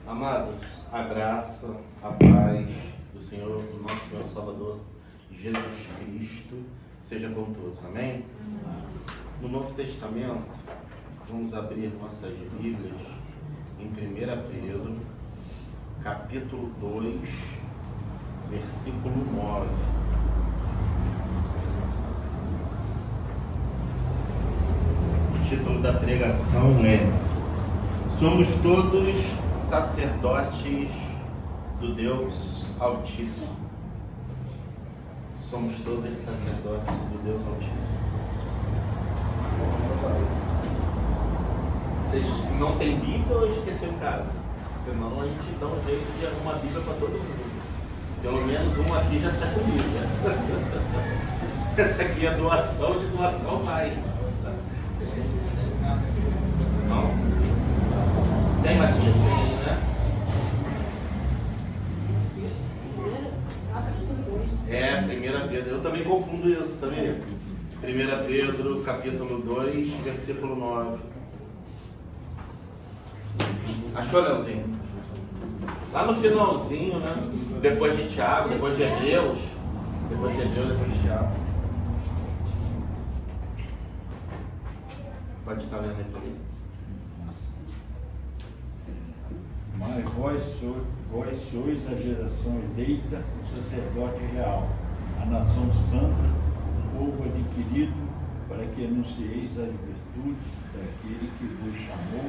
Amados, a graça, a paz do Senhor, do nosso Senhor Salvador, Jesus Cristo, seja com todos, amém? No Novo Testamento, vamos abrir nossas Bíblias em 1 Pedro, capítulo 2, versículo 9. O título da pregação é: somos todos sacerdotes do Deus Altíssimo. Somos todos sacerdotes do Deus Altíssimo. Vocês não têm Bíblia ou esqueceu em casa? Senão a gente dá um jeito de arrumar Bíblia para todo mundo. Pelo menos um aqui já sai com Bíblia. Essa aqui é doação, de doação vai. Não? Tem, Matinha? Tem, né? É, 1 Pedro. Eu também confundo isso, sabia? 1 Pedro, capítulo 2, versículo 9. Achou, Leozinho? Lá no finalzinho, né? Depois de Tiago, depois de Hebreus. Depois de Tiago. Pode estar lendo aí para mim. Mas vós sois a geração eleita, o sacerdote real, a nação santa, o povo adquirido, para que anuncieis as virtudes daquele que vos chamou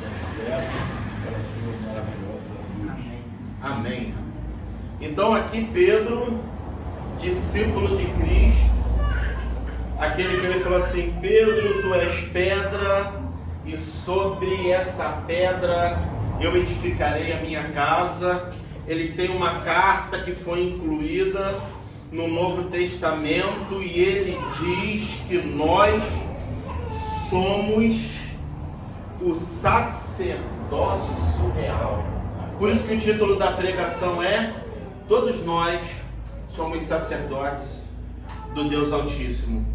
das trevas para a sua maravilhosa luz. Amém. Então aqui Pedro, discípulo de Cristo, aquele que ele falou assim: Pedro, tu és pedra, e sobre essa pedra eu edificarei a minha casa. Ele tem uma carta que foi incluída no Novo Testamento e ele diz que nós somos o sacerdócio real. Por isso que o título da pregação é: todos nós somos sacerdotes do Deus Altíssimo.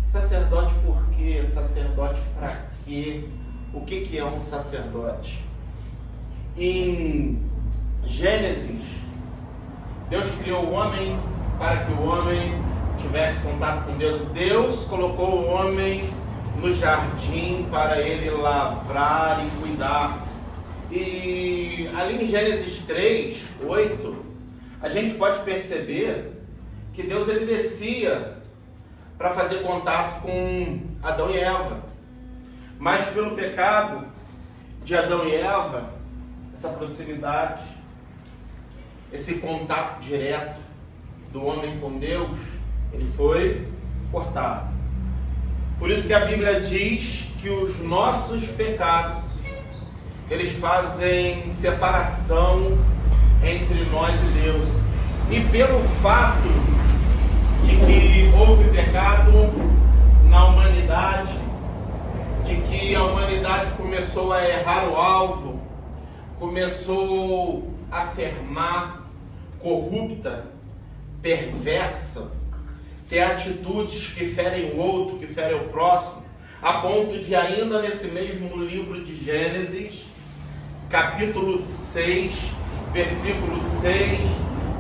Sacerdote por quê? Sacerdote para quê? O que é um sacerdote? Em Gênesis, Deus criou o homem para que o homem tivesse contato com Deus. Deus colocou o homem no jardim para ele lavrar e cuidar. E ali em Gênesis 3, 8, a gente pode perceber que Deus ele descia para fazer contato com Adão e Eva. Mas pelo pecado de Adão e Eva, essa proximidade, esse contato direto do homem com Deus, ele foi cortado. Por isso que a Bíblia diz que os nossos pecados, eles fazem separação entre nós e Deus. E pelo fato de que houve pecado na humanidade, de que a humanidade começou a errar o alvo, começou a ser má, corrupta, perversa, ter atitudes que ferem o outro, que ferem o próximo, a ponto de ainda nesse mesmo livro de Gênesis, capítulo 6, versículo 6,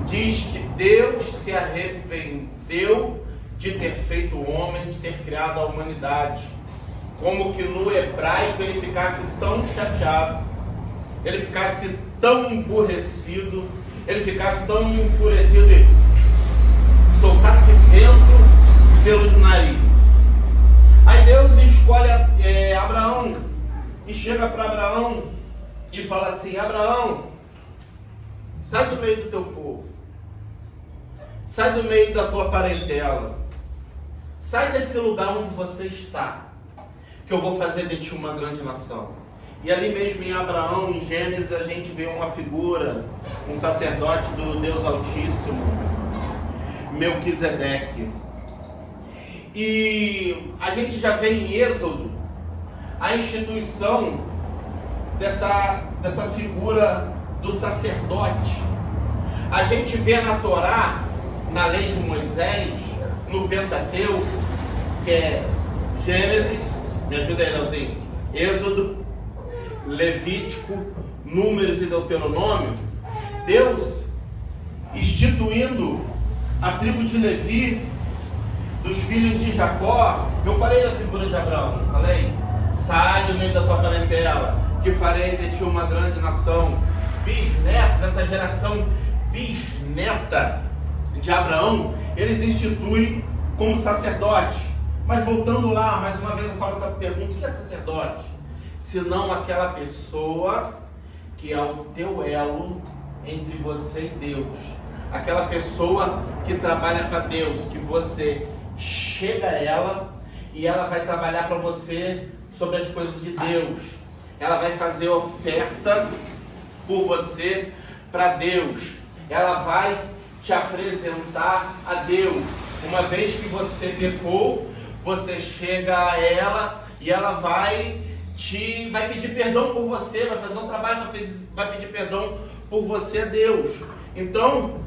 diz que Deus se arrependeu de ter feito o homem, de ter criado a humanidade. Como que no hebraico ele ficasse tão chateado, ele ficasse tão emburrecido, ele ficasse tão enfurecido e soltasse vento pelos narizes. Aí Deus escolhe Abraão e chega para Abraão e fala assim: Abraão, sai do meio do teu povo, sai do meio da tua parentela, sai desse lugar onde você está, que eu vou fazer de ti uma grande nação. E ali mesmo em Abraão, em Gênesis, a gente vê uma figura, um sacerdote do Deus Altíssimo, Melquisedeque. E a gente já vê em Êxodo a instituição dessa figura do sacerdote. A gente vê na Torá, na lei de Moisés, no Pentateuco, que é Gênesis, me ajuda aí, Leozinho, Êxodo, Levítico, Números e Deuteronômio, Deus instituindo a tribo de Levi, dos filhos de Jacó. Eu falei da figura de Abraão, não falei? Sai do meio da tua parentela, que farei de ti uma grande nação. Bisneto, dessa geração bisneta de Abraão, eles instituem como sacerdote. Mas voltando lá, mais uma vez eu faço essa pergunta: o que é sacerdote? Senão aquela pessoa que é o teu elo entre você e Deus, aquela pessoa que trabalha para Deus, que você chega a ela e ela vai trabalhar para você sobre as coisas de Deus, ela vai fazer oferta por você para Deus, ela vai te apresentar a Deus. Uma vez que você pecou, você chega a ela e ela vai pedir perdão por você, vai fazer um trabalho, vai pedir perdão por você a Deus. Então,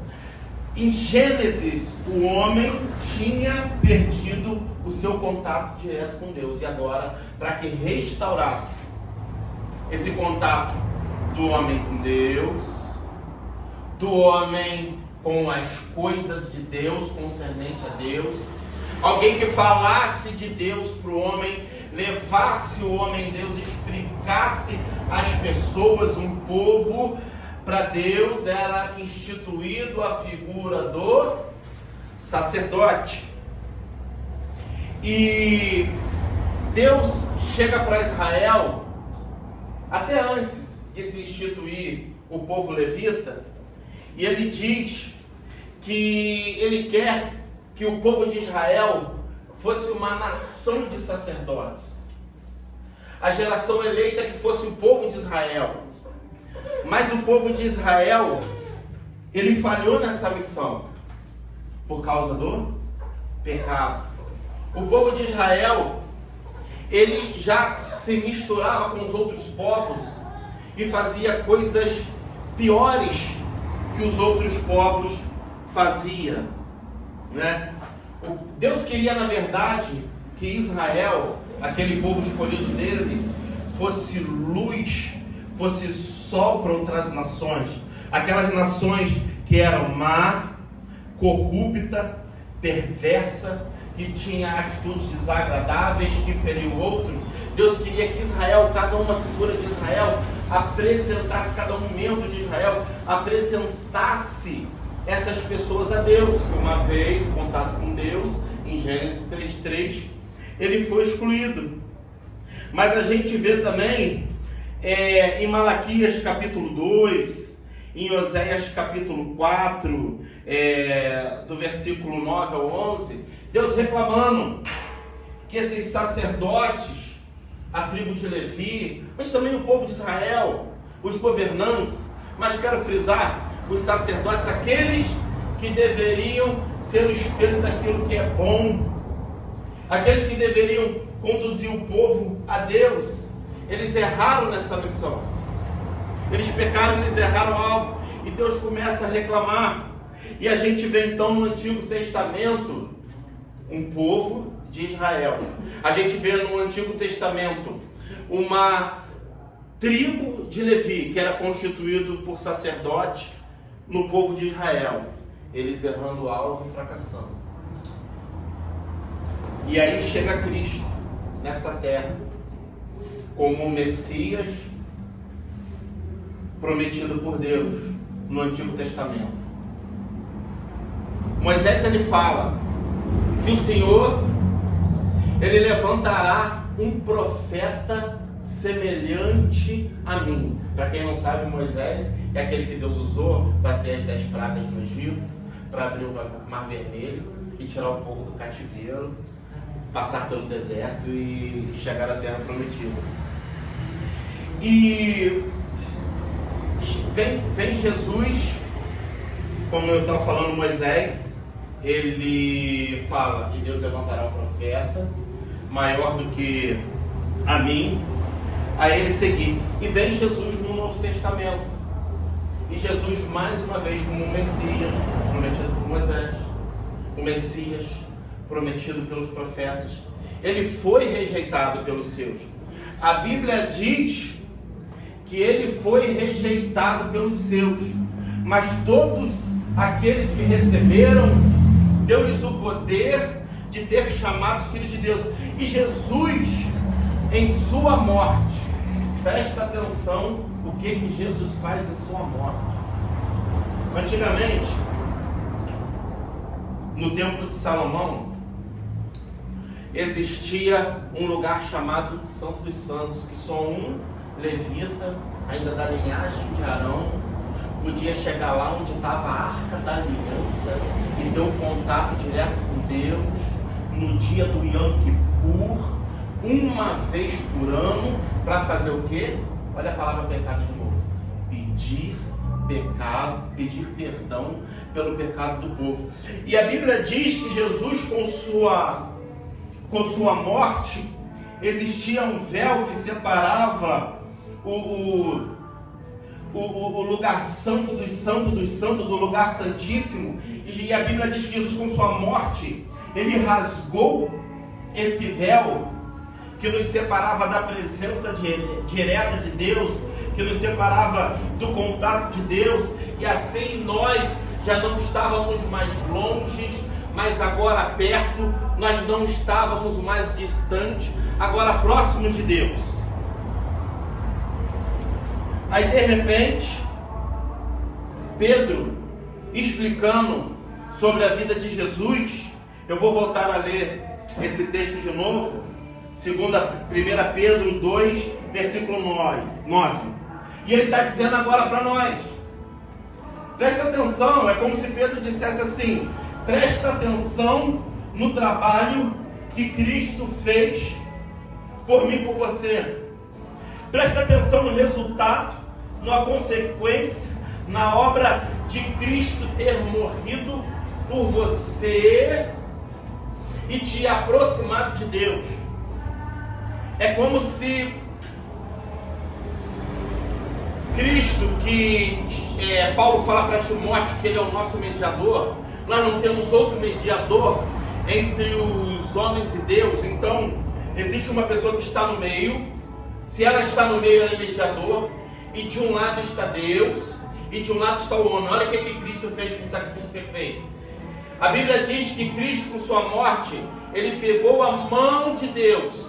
em Gênesis, o homem tinha perdido o seu contato direto com Deus, e agora, para que restaurasse esse contato do homem com Deus, do homem com as coisas de Deus, concernente a Deus, alguém que falasse de Deus para o homem, levasse o homem Deus, explicasse às pessoas, um povo para Deus, era instituído a figura do sacerdote. E Deus chega para Israel, até antes de se instituir o povo levita, e ele diz que ele quer que o povo de Israel fosse uma nação de sacerdotes, a geração eleita que fosse o povo de Israel. Mas o povo de Israel, ele falhou nessa missão por causa do pecado. O povo de Israel, ele já se misturava com os outros povos e fazia coisas piores que os outros povos faziam, né? Deus queria, na verdade, que Israel, aquele povo escolhido dele, fosse luz, fosse sol para outras nações, aquelas nações que eram má, corrupta, perversa, que tinha atitudes desagradáveis, que feriu o outro. Deus queria que Israel, cada uma figura de Israel, apresentasse, cada um membro de Israel, apresentasse essas pessoas a Deus. Uma vez, contato com Deus, em Gênesis 3:3, ele foi excluído. Mas a gente vê também em Malaquias capítulo 2, em Oséias capítulo 4, do versículo 9 ao 11, Deus reclamando que esses sacerdotes, a tribo de Levi, mas também o povo de Israel, os governantes, mas quero frisar, os sacerdotes, aqueles que deveriam ser o espelho daquilo que é bom, aqueles que deveriam conduzir o povo a Deus, eles erraram nessa missão, eles pecaram, eles erraram o alvo, e Deus começa a reclamar. E a gente vê então no Antigo Testamento um povo de Israel, a gente vê no Antigo Testamento uma tribo de Levi, que era constituído por sacerdote, no povo de Israel, eles errando o alvo e fracassando. E aí chega Cristo nessa terra como o Messias prometido por Deus no Antigo Testamento. Moisés, ele fala que o Senhor, ele levantará um profeta semelhante a mim. Para quem não sabe, Moisés é aquele que Deus usou para ter as 10 pragas no Egito, para abrir o Mar Vermelho e tirar o povo do cativeiro, passar pelo deserto e chegar à terra prometida. E vem Jesus, como eu estava falando, Moisés, ele fala, e Deus levantará um profeta maior do que a mim, a ele seguir. E vem Jesus no Novo Testamento, e Jesus mais uma vez como o Messias prometido por Moisés, o Messias prometido pelos profetas. Ele foi rejeitado pelos seus. A Bíblia diz que que ele foi rejeitado pelos seus, mas todos aqueles que receberam, deu-lhes o poder de ter chamados filhos de Deus. E Jesus, em sua morte, presta atenção o que Jesus faz em sua morte. Antigamente, no templo de Salomão, existia um lugar chamado Santo dos Santos, que só um levita, ainda da linhagem de Arão, podia chegar lá onde estava a Arca da Aliança e ter um contato direto com Deus no dia do Yom Kippur, uma vez por ano, para fazer o quê? Olha a palavra pecado de novo. Pedir perdão pelo pecado do povo. E a Bíblia diz que Jesus, com sua morte, existia um véu que separava o lugar santo dos santos do lugar santíssimo. E a Bíblia diz que Jesus, com sua morte, ele rasgou esse véu que nos separava da presença direta de Deus, que nos separava do contato de Deus, e assim nós já não estávamos mais longe, mas agora perto, nós não estávamos mais distantes, agora próximos de Deus. Aí de repente, Pedro, explicando sobre a vida de Jesus, eu vou voltar a ler esse texto de novo, 1 Pedro 2, versículo 9. E ele está dizendo agora para nós, presta atenção, é como se Pedro dissesse assim: presta atenção no trabalho que Cristo fez por mim e por você. Presta atenção no resultado, na consequência, na obra de Cristo ter morrido por você e te aproximado de Deus. É como se Cristo, que Paulo fala para Timóteo que ele é o nosso mediador, nós não temos outro mediador entre os homens e Deus. Então existe uma pessoa que está no meio. Se ela está no meio, ela é mediador, e de um lado está Deus e de um lado está o homem. Olha o que Cristo fez com o sacrifício perfeito. A Bíblia diz que Cristo, com sua morte, ele pegou a mão de Deus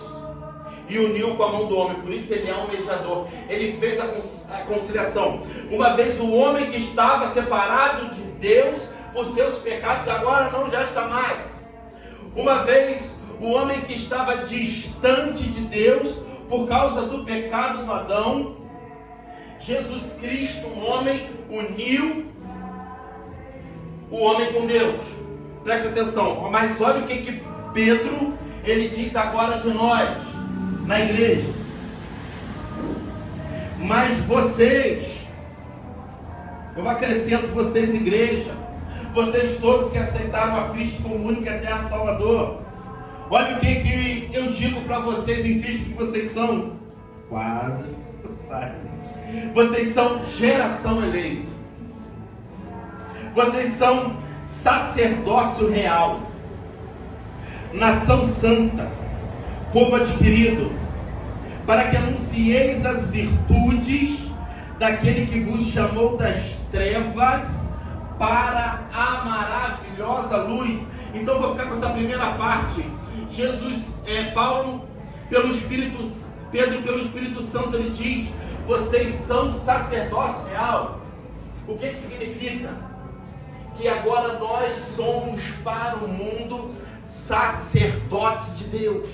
e uniu com a mão do homem. Por isso ele é um mediador. Ele fez a conciliação. Uma vez o homem que estava separado de Deus por seus pecados, agora não já está mais. Uma vez o homem que estava distante de Deus por causa do pecado do Adão, Jesus Cristo, o homem, uniu o homem com Deus. Presta atenção. Mas olha o que Pedro ele diz agora de nós na igreja. Mas vocês, eu acrescento vocês, igreja, vocês todos que aceitaram a Cristo como único e eterno Salvador, olha o que eu digo para vocês em Cristo que vocês são. Quase sabe. Vocês são geração eleita. Vocês são sacerdócio real, nação santa, povo adquirido, para que anuncieis as virtudes daquele que vos chamou das trevas para a maravilhosa luz. Então vou ficar com essa primeira parte. Paulo, pelo Espírito, Pedro, pelo Espírito Santo, ele diz: vocês são sacerdócio real. O que significa? Que agora nós somos para o mundo sacerdotes de Deus.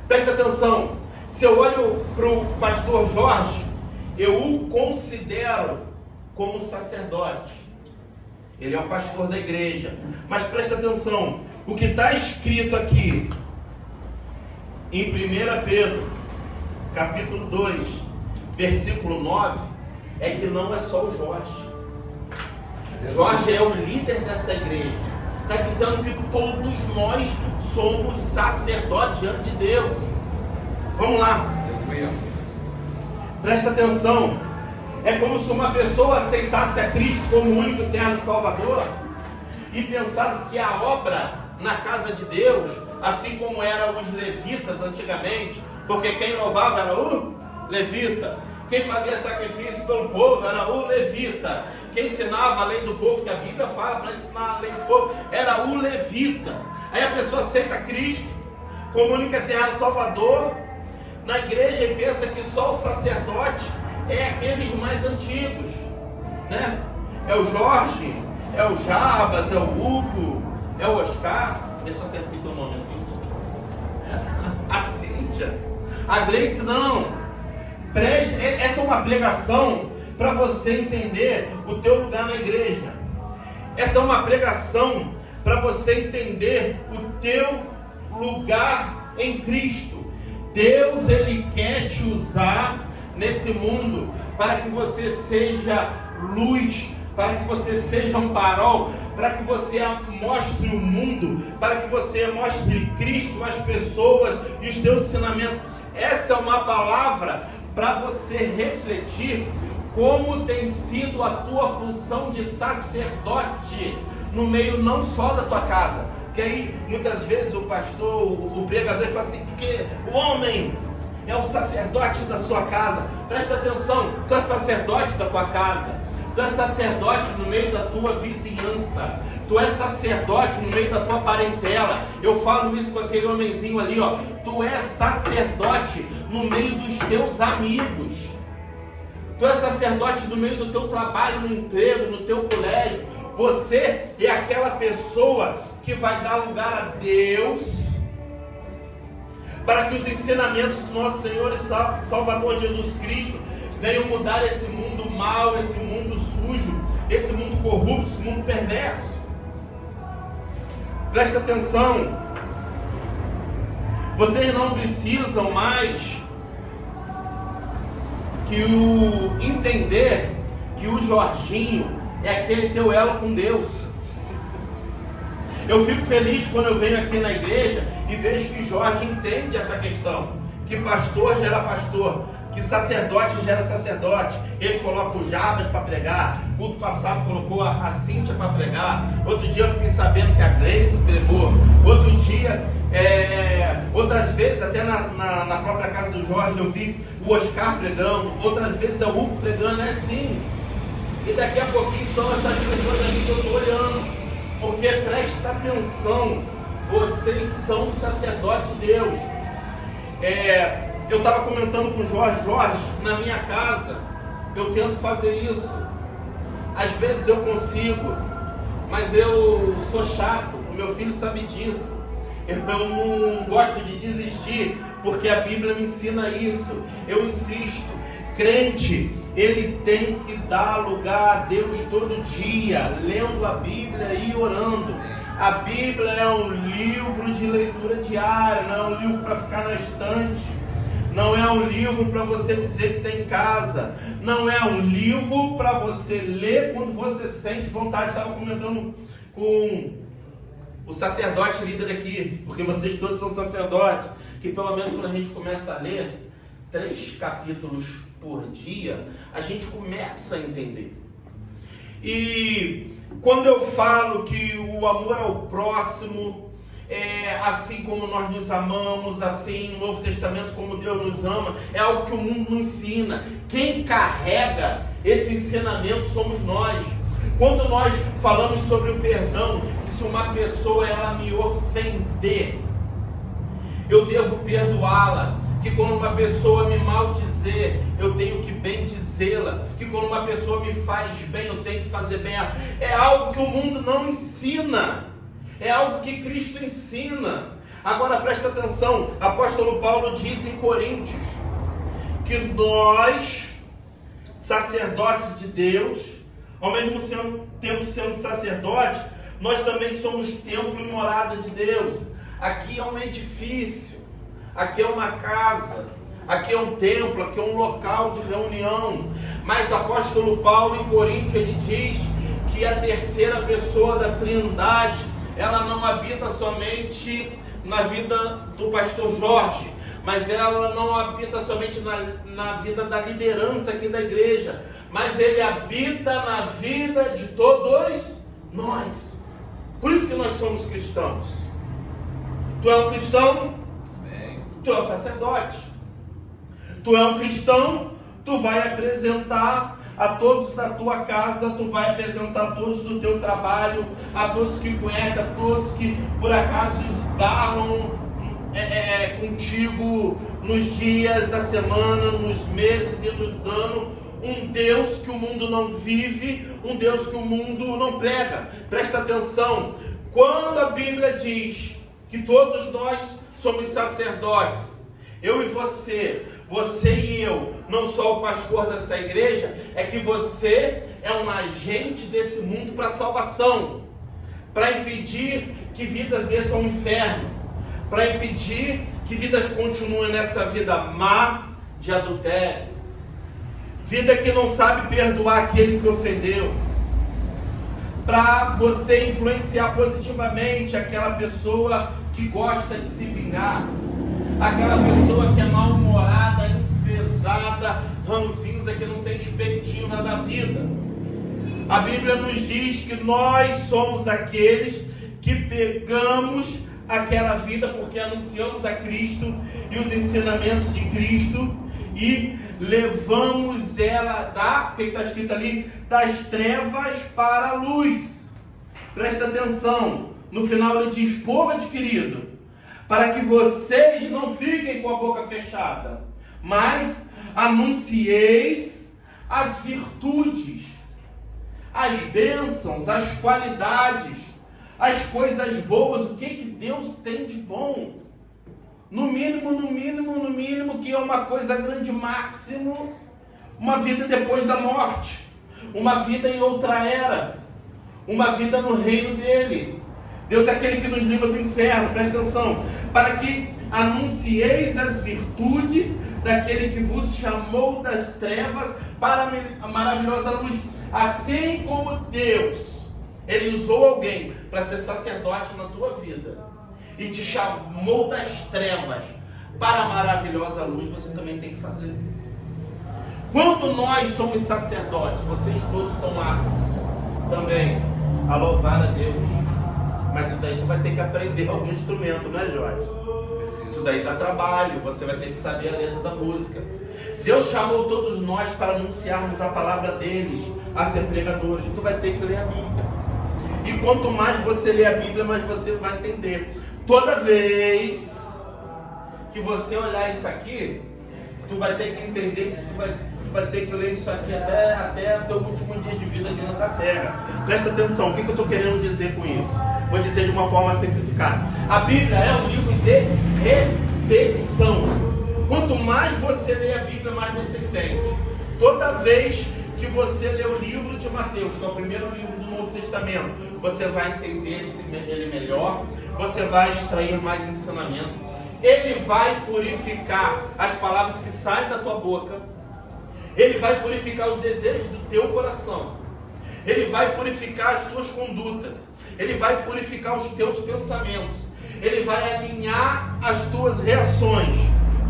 Presta atenção. Se eu olho para o pastor Jorge, eu o considero como sacerdote. Ele é o pastor da igreja. Mas presta atenção, o que está escrito aqui em 1 Pedro capítulo 2, versículo 9, é que não é só o Jorge. Jorge é o líder dessa igreja. Está dizendo que todos nós somos sacerdotes diante de Deus. Vamos lá. Presta atenção. É como se uma pessoa aceitasse a Cristo como o único eterno Salvador e pensasse que a obra na casa de Deus, assim como eram os levitas antigamente, porque quem louvava era o Levita. Quem fazia sacrifício pelo povo era o levita. Quem ensinava a lei do povo, que a Bíblia fala para ensinar a lei do povo, era o levita. Aí a pessoa aceita Cristo, comunica a terra do Salvador na igreja e pensa que só o sacerdote é aqueles mais antigos, né? É o Jorge, é o Jarbas, é o Hugo, é o Oscar. Deixa eu acertar o teu nome assim. A Cíntia, a Gleice, não. Essa é uma pregação para você entender o teu lugar na igreja. Essa é uma pregação para você entender o teu lugar em Cristo. Deus, Ele quer te usar nesse mundo para que você seja luz, para que você seja um farol, para que você mostre o mundo, para que você mostre Cristo às pessoas e os teus ensinamentos. Essa é uma palavra para você refletir como tem sido a tua função de sacerdote no meio não só da tua casa. Porque aí muitas vezes o pastor, o pregador fala assim, porque o homem é o sacerdote da sua casa. Presta atenção, tu é sacerdote da tua casa, tu é sacerdote no meio da tua vizinhança, tu é sacerdote no meio da tua parentela. Eu falo isso com aquele homenzinho ali, ó. Tu é sacerdote no meio dos teus amigos. Tu é sacerdote no meio do teu trabalho, no emprego, no teu colégio. Você é aquela pessoa que vai dar lugar a Deus para que os ensinamentos do nosso Senhor e Salvador Jesus Cristo venham mudar esse mundo mau, esse mundo sujo, esse mundo corrupto, esse mundo perverso. Presta atenção, vocês não precisam mais entender que o Jorginho é aquele teu elo com Deus. Eu fico feliz quando eu venho aqui na igreja e vejo que Jorge entende essa questão, que pastor gera pastor, que sacerdote gera sacerdote. Ele coloca o Jarbas para pregar, culto passado colocou a Cíntia para pregar, outro dia eu fiquei sabendo que a Gleice pregou, outro dia, outras vezes até na própria casa do Jorge eu vi o Oscar pregando, outras vezes é o Hugo pregando, é assim. E daqui a pouquinho são essas pessoas aqui que eu estou olhando, porque presta atenção, vocês são sacerdotes de Deus. Eu estava comentando com o Jorge, na minha casa, eu tento fazer isso. Às vezes eu consigo, mas eu sou chato, o meu filho sabe disso. Eu não gosto de desistir, porque a Bíblia me ensina isso. Eu insisto, crente, ele tem que dar lugar a Deus todo dia, lendo a Bíblia e orando. A Bíblia é um livro de leitura diária, não é um livro para ficar na estante. Não é um livro para você dizer que tem em casa. Não é um livro para você ler quando você sente vontade. Estava comentando com o sacerdote líder aqui, porque vocês todos são sacerdotes, que pelo menos quando a gente começa a ler 3 capítulos por dia, a gente começa a entender. E quando eu falo que o amor ao próximo assim como nós nos amamos, assim no Novo Testamento como Deus nos ama, é algo que o mundo não ensina. Quem carrega esse ensinamento somos nós. Quando nós falamos sobre o perdão, que se uma pessoa ela me ofender, eu devo perdoá-la. Que quando uma pessoa me maldizer, eu tenho que bendizê-la. Que quando uma pessoa me faz bem, eu tenho que fazer bem. É algo que o mundo não ensina. É algo que Cristo ensina. Agora presta atenção, apóstolo Paulo diz em Coríntios que nós, sacerdotes de Deus, ao mesmo tempo sendo sacerdotes, nós também somos templo e morada de Deus. Aqui é um edifício, aqui é uma casa, aqui é um templo, aqui é um local de reunião. Mas apóstolo Paulo em Coríntios ele diz que a terceira pessoa da Trindade ela não habita somente na vida do pastor Jorge, mas ela não habita somente na vida da liderança aqui da igreja, mas ele habita na vida de todos nós. Por isso que nós somos cristãos. Tu é um cristão? Tu é um sacerdote. Tu é um cristão, tu vai apresentar a todos da tua casa, tu vai apresentar a todos do teu trabalho, a todos que conhecem, a todos que por acaso esbarram contigo nos dias da semana, nos meses e nos anos, um Deus que o mundo não vive, um Deus que o mundo não prega. Presta atenção, quando a Bíblia diz que todos nós somos sacerdotes, eu e você e eu, não sou o pastor dessa igreja, é que você é um agente desse mundo para salvação, para impedir que vidas desçam ao inferno, para impedir que vidas continuem nessa vida má de adultério, vida que não sabe perdoar aquele que ofendeu, para você influenciar positivamente aquela pessoa que gosta de se vingar, aquela pessoa que é mal-humorada, enfesada, ranzinza, que não tem perspectiva da vida. A Bíblia nos diz que nós somos aqueles que pegamos aquela vida porque anunciamos a Cristo e os ensinamentos de Cristo e levamos ela o que está escrito ali? Das trevas para a luz. Presta atenção, no final ele diz: povo adquirido, para que vocês não fiquem com a boca fechada, mas anuncieis as virtudes, as bênçãos, as qualidades, as coisas boas, o que Deus tem de bom. No mínimo, que é uma coisa grande, máximo, uma vida depois da morte, uma vida em outra era, uma vida no reino dele. Deus é aquele que nos livra do inferno, presta atenção, para que anuncieis as virtudes daquele que vos chamou das trevas para a maravilhosa luz. Assim como Deus, ele usou alguém para ser sacerdote na tua vida e te chamou das trevas para a maravilhosa luz, você também tem que fazer. Quando nós somos sacerdotes, vocês todos estão aptos também a louvar a Deus. Mas isso daí tu vai ter que aprender algum instrumento, não é, Jorge? Isso daí dá trabalho, você vai ter que saber a letra da música. Deus chamou todos nós para anunciarmos a palavra deles, a ser pregadores. Tu vai ter que ler a Bíblia. E quanto mais você lê a Bíblia, mais você vai entender. Toda vez que você olhar isso aqui, tu vai ter que entender que tu vai ter que ler isso aqui até o teu último dia de vida aqui nessa terra. Presta atenção, o que eu estou querendo dizer com isso? Vou dizer de uma forma simplificada. A Bíblia é um livro de repetição. Quanto mais você lê a Bíblia, mais você entende. Toda vez que você lê o livro de Mateus, que é o primeiro livro do Novo Testamento, você vai entender ele melhor, você vai extrair mais ensinamento. Ele vai purificar as palavras que saem da tua boca, ele vai purificar os desejos do teu coração, ele vai purificar as tuas condutas, ele vai purificar os teus pensamentos, ele vai alinhar as tuas reações,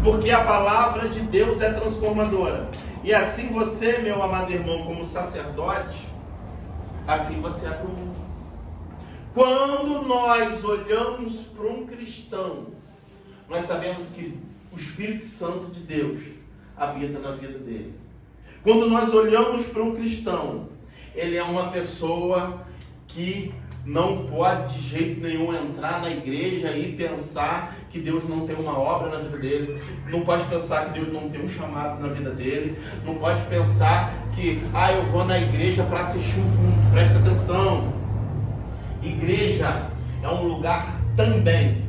porque a palavra de Deus é transformadora. E assim você, meu amado irmão, como sacerdote, assim você é para o mundo. Quando nós olhamos para um cristão, nós sabemos que o Espírito Santo de Deus habita na vida dele. Quando nós olhamos para um cristão, ele é uma pessoa que não pode de jeito nenhum entrar na igreja e pensar que Deus não tem uma obra na vida dele, não pode pensar que Deus não tem um chamado na vida dele, não pode pensar que eu vou na igreja para assistir um culto. Presta atenção, igreja é um lugar também,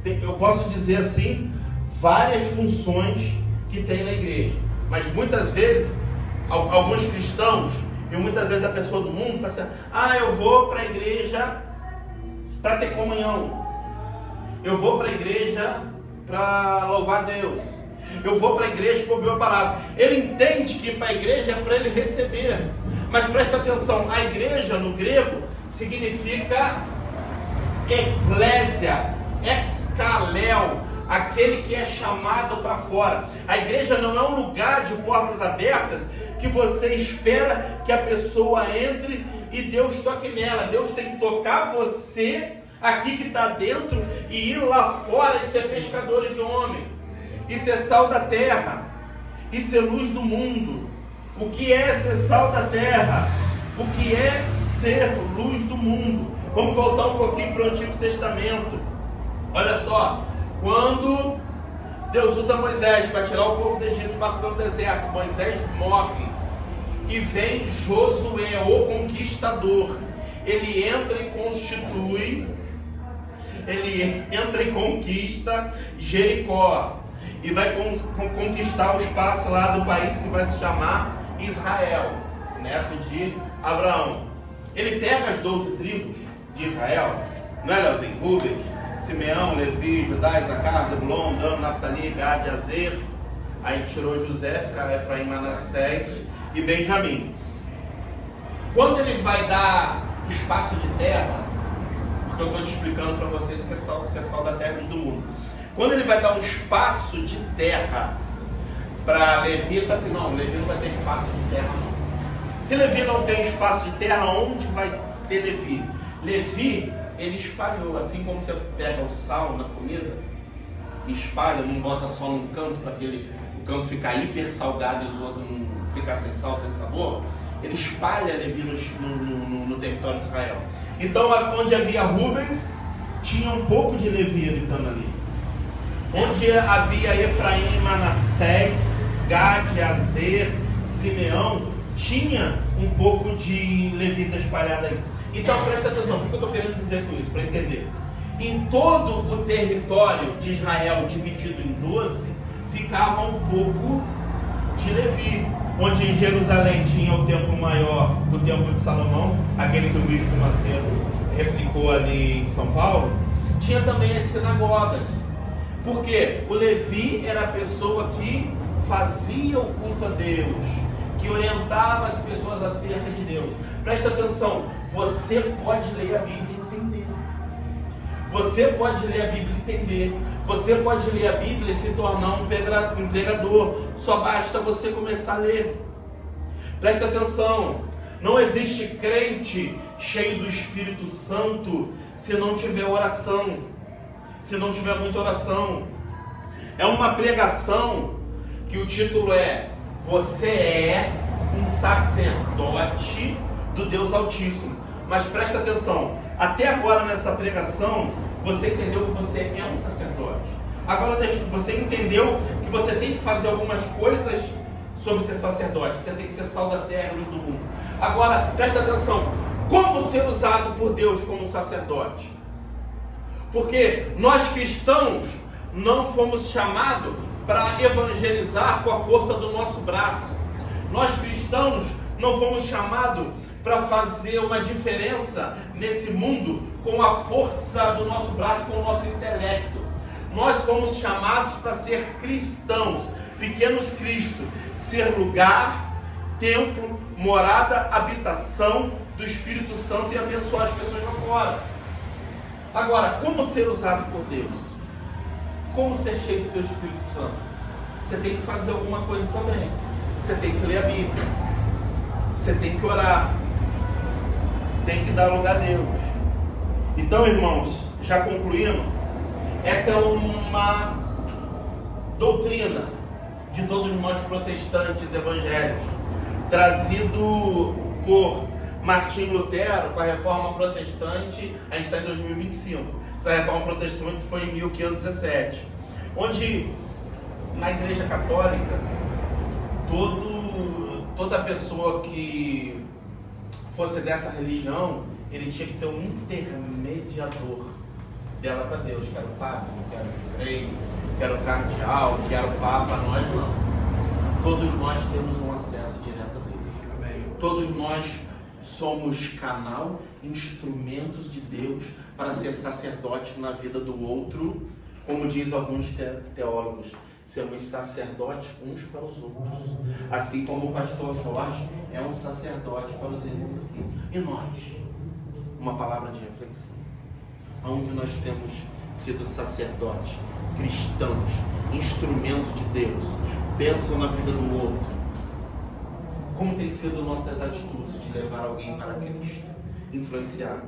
eu posso dizer assim, várias funções que tem na igreja, mas muitas vezes alguns cristãos e muitas vezes a pessoa do mundo fala assim: eu vou para a igreja para ter comunhão, eu vou para a igreja para louvar a Deus, eu vou para a igreja para ouvir a palavra. Ele entende que ir para a igreja é para ele receber, mas presta atenção, a igreja no grego significa eclésia, excaléu, aquele que é chamado para fora. A igreja não é um lugar de portas abertas que você espera que a pessoa entre e Deus toque nela. Deus tem que tocar você aqui que está dentro e ir lá fora e ser pescadores de homem, e ser sal da terra. e ser luz do mundo. O que é ser sal da terra? O que é ser luz do mundo? Vamos voltar um pouquinho para o Antigo Testamento. Olha só, quando Deus usa Moisés para tirar o povo do Egito, passa pelo deserto, Moisés morre e vem Josué, o conquistador. Ele entra e conquista Jericó e vai conquistar o espaço lá do país que vai se chamar Israel, neto de Abraão. Ele pega as 12 tribos de Israel, não é, Leozinho? Rubens, Simeão, Levi, Judá, Isacar, Zebulon, Dan, Naftali, Gad, Azer. Aí tirou José, fica Efraim, Manassés e Benjamim. Quando ele vai dar espaço de terra, porque eu estou te explicando para vocês que é sal da terra e do mundo. Quando ele vai dar um espaço de terra para Levi, ele fala assim, não, Levi não vai ter espaço de terra não. Se Levi não tem espaço de terra, onde vai ter Levi? Levi, ele espalhou, assim como você pega o sal na comida, espalha, não bota só num canto para o canto ficar hiper salgado e os outros não ficar sem sal, sem sabor. Ele espalha Levi no território de Israel. Então, onde havia Rubens, tinha um pouco de Levi habitando ali. Onde havia Efraim, Manassés, Gad, Azer, Simeão, tinha um pouco de levita espalhada aí. Então presta atenção, o que eu estou querendo dizer com isso, para entender? Em todo o território de Israel, dividido em 12, ficava um pouco de Levi. Onde em Jerusalém tinha o templo maior, o templo de Salomão, aquele que o bispo Macedo replicou ali em São Paulo, tinha também as sinagogas. Porque o Levi era a pessoa que fazia o culto a Deus, que orientava as pessoas acerca de Deus. Presta atenção, você pode ler a Bíblia e entender. Você pode ler a Bíblia e entender. Você pode ler a Bíblia e se tornar um pregador. Só basta você começar a ler. Presta atenção, não existe crente cheio do Espírito Santo se não tiver oração, se não tiver muita oração. É uma pregação que o título é: você é um sacerdote do Deus Altíssimo. Mas presta atenção, até agora nessa pregação você entendeu que você é um sacerdote. Agora você entendeu que você tem que fazer algumas coisas sobre ser sacerdote, que você tem que ser sal da terra e luz do mundo. Agora presta atenção, como ser usado por Deus como sacerdote? Porque nós cristãos não fomos chamados para evangelizar com a força do nosso braço. Nós cristãos não fomos chamados para fazer uma diferença nesse mundo com a força do nosso braço, com o nosso intelecto. Nós fomos chamados para ser cristãos, pequenos Cristo, ser lugar, templo, morada, habitação do Espírito Santo e abençoar as pessoas lá fora. Agora, como ser usado por Deus? Como ser cheio do teu Espírito Santo? Você tem que fazer alguma coisa também. Você tem que ler a Bíblia. Você tem que orar. Tem que dar lugar a Deus. Então, irmãos, já concluindo, essa é uma doutrina de todos nós protestantes evangélicos, trazido por Martim Lutero com a Reforma Protestante. A gente está em 2025. Essa Reforma Protestante foi em 1517, onde na Igreja Católica toda pessoa que fosse dessa religião, ele tinha que ter um intermediador dela para Deus, que era o padre, que era o rei, que era o cardeal, que era o papa. Nós não. Todos nós temos um acesso direto a Deus. Amém. Todos nós somos canal, instrumentos de Deus para ser sacerdote na vida do outro. Como diz alguns teólogos, sermos sacerdotes uns para os outros, assim como o pastor Jorge é um sacerdote para os irmãos aqui. E nós? Uma palavra de reflexão. Onde nós temos sido sacerdotes, cristãos, instrumento de Deus, pensam na vida do outro. Como tem sido nossas atitudes de levar alguém para Cristo, influenciar?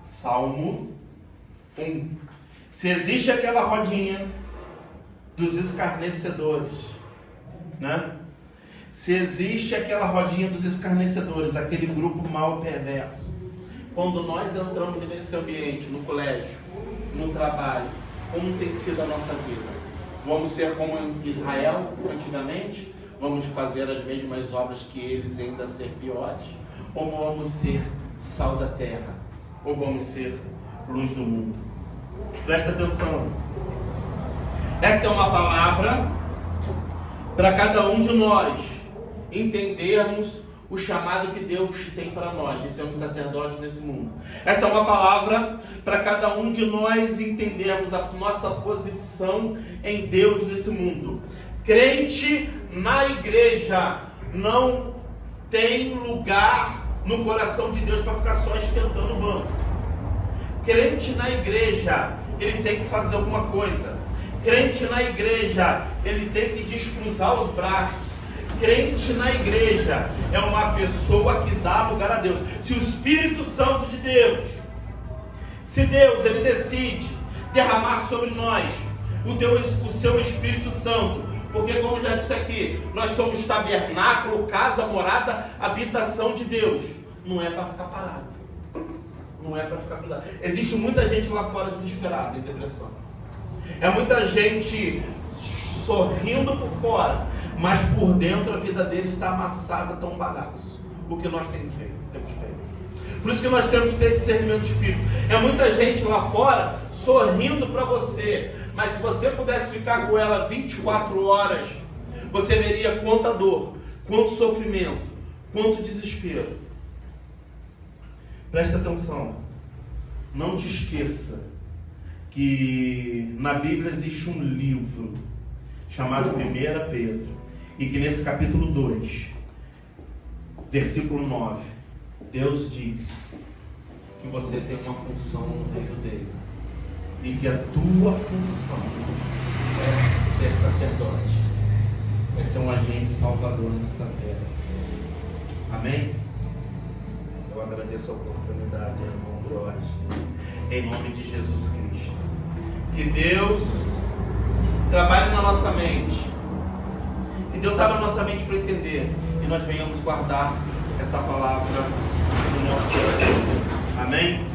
Salmo 1. Se existe aquela rodinha dos escarnecedores, né? Se existe aquela rodinha dos escarnecedores, aquele grupo mau e perverso, quando nós entramos nesse ambiente, no colégio, no trabalho, como tem sido a nossa vida? Vamos ser como em Israel antigamente? Vamos fazer as mesmas obras que eles, ainda ser piores? Ou vamos ser sal da terra? Ou vamos ser luz do mundo? Presta atenção. Essa é uma palavra para cada um de nós entendermos o chamado que Deus tem para nós, de sermos sacerdotes nesse mundo. Essa é uma palavra para cada um de nós entendermos a nossa posição em Deus nesse mundo. Crente na igreja não tem lugar no coração de Deus para ficar só esquentando o banco. Crente na igreja, ele tem que fazer alguma coisa. Crente na igreja, ele tem que descruzar os braços. Crente na igreja é uma pessoa que dá lugar a Deus. Se o Espírito Santo de Deus, se Deus ele decide derramar sobre nós o seu Espírito Santo, porque como já disse aqui, nós somos tabernáculo, casa, morada, habitação de Deus. Não é para ficar parado. Não é para ficar cuidado. Existe muita gente lá fora desesperada, em depressão. É muita gente sorrindo por fora, mas por dentro a vida deles está amassada, tão bagaço. O que nós temos feito. Por isso que nós temos que ter discernimento de espírito. É muita gente lá fora sorrindo para você, mas se você pudesse ficar com ela 24 horas, você veria quanta dor, quanto sofrimento, quanto desespero. Presta atenção. Não te esqueça que na Bíblia existe um livro chamado 1 Pedro, e que nesse capítulo 2, versículo 9, Deus diz que você tem uma função no reino dele, e que a tua função é ser sacerdote, é ser um agente salvador nessa terra. Amém? Eu agradeço a oportunidade, irmão Jorge, em nome de Jesus Cristo. Que Deus trabalhe na nossa mente, que Deus abra a nossa mente para entender, e nós venhamos guardar essa palavra no nosso coração. Amém?